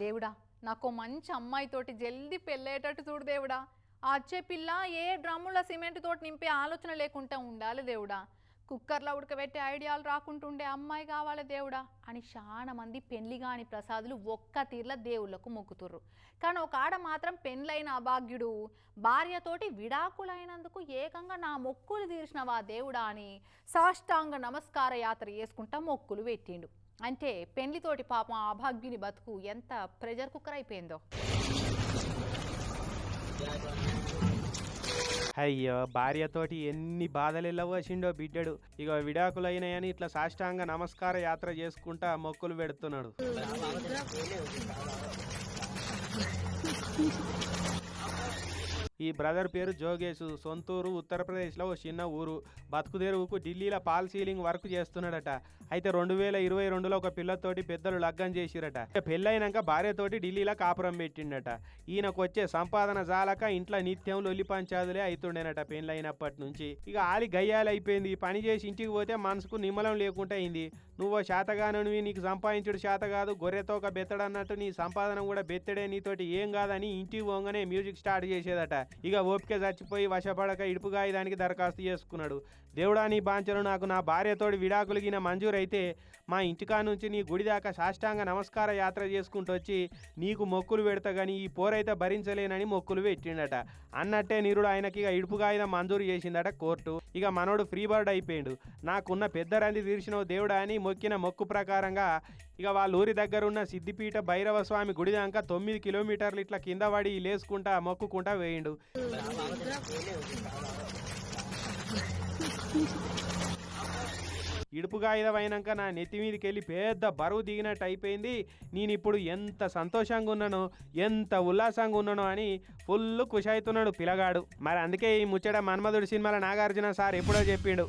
దేవుడా నాకు మంచి అమ్మాయితోటి జల్దీ పెళ్ళేటట్టు చూడు దేవుడా. ఆ వచ్చే పిల్ల ఏ డ్రమ్ముల సిమెంట్ తోటి నింపే ఆలోచన లేకుండా ఉండాలి దేవుడా. కుక్కర్లో ఉడకబెట్టే ఐడియాలు రాకుంటుండే అమ్మాయి కావాలి దేవుడా అని చాలా మంది పెళ్లి కాని ప్రసాదులు ఒక్క తీర్ల దేవుళ్లకు మొక్కుతుర్రు. కానీ ఒక ఆడ మాత్రం పెళ్ళైన అభాగ్యుడు భార్యతోటి విడాకులైనందుకు ఏకంగా నా మొక్కులు తీర్చినవా దేవుడా అని సాష్టాంగ నమస్కార యాత్ర చేసుకుంటా మొక్కులు పెట్టిండు. అంటే పెళ్లితోటి పాపం ఆ అభాగ్యుని బతుకు ఎంత ప్రెజర్ కుక్కర్ అయిపోయిందో. అయ్యో, భార్యతోటి ఎన్ని బాధలు వెళ్ళవచ్చిండో బిడ్డడు. ఇక విడాకులైనాయని ఇట్లా సాష్టాంగ నమస్కార యాత్ర చేసుకుంటా మొక్కులు పెడుతున్నాడు. ఈ బ్రదర్ పేరు జోగేష్. సొంతూరు ఉత్తరప్రదేశ్లో ఓ చిన్న ఊరు. బతుకు తెరువుకు ఢిల్లీలో పాల్ సీలింగ్ వర్క్ చేస్తున్నాడట. అయితే 2022లో ఒక పిల్లతోటి పెద్దలు లగ్గం చేసిరట. పెళ్ళైనాక భార్యతోటి ఢిల్లీలో కాపురం పెట్టిండట. ఈయనకు వచ్చే సంపాదన జాలక ఇంట్లో నిత్యం లొల్లి పంచాదులే అవుతుండేనట పెళ్ళైనప్పటి నుంచి. ఇక ఆలి గయ్యాలి అయిపోయింది. పని చేసి ఇంటికి పోతే మనసుకు నిమ్మలం లేకుండా అయింది. నువ్వు శాతగానువి, నీకు సంపాదించుడు శాత కాదు, గొర్రెతో ఒక బెత్తడన్నట్టు నీ సంపాదన కూడా బెత్తడే, నీతోటి ఏం కాదని ఇంటికి పోగానే మ్యూజిక్ స్టార్ట్ చేసేదట. ఇక ఓపిక చచ్చిపోయి వశపడక ఇడుపుగా దానికి దరఖాస్తు చేసుకున్నాడు. దేవుడా నీ బాంచను, నాకు నా భార్యతోటి విడాకులు గిన మంజూరైతే మా ఇంటికా నుంచి నీ గుడి దాకా సాష్టాంగ నమస్కార యాత్ర చేసుకుంటూ వచ్చి నీకు మొక్కులు పెడతా కానీ ఈ పోరైతే భరించలేనని మొక్కులు పెట్టిండట. అన్నట్టే నీరుడు ఆయనకి ఇక ఇడుపుగా మంజూరు చేసిందట కోర్టు. ఇక మనోడు ఫ్రీ బర్డ్ అయిపోయిండు. నాకున్న పెద్ద రంది తీర్చినవు దేవుడా అని మొక్కిన మొక్కు ప్రకారంగా ఇక వాళ్ళ ఊరి దగ్గర ఉన్న సిద్దిపీఠ భైరవ స్వామి గుడి దాకా 9 కిలోమీటర్లు ఇట్లా కింద పడి లేసుకుంటా మొక్కుకుంటా వేయిండు. ఇడుపుగా అయినాక నా నెత్తి మీదకి వెళ్ళి పెద్ద బరువు దిగినట్టు అయిపోయింది. నేను ఇప్పుడు ఎంత సంతోషంగా ఉన్నానో, ఎంత ఉల్లాసంగా ఉన్నానో అని ఫుల్ ఖుషి అవుతున్నాడు పిల్లగాడు. మరి అందుకే ఈ ముచ్చట మన్మధుడు సినిమాలో నాగార్జున సార్ ఎప్పుడో చెప్పిండు.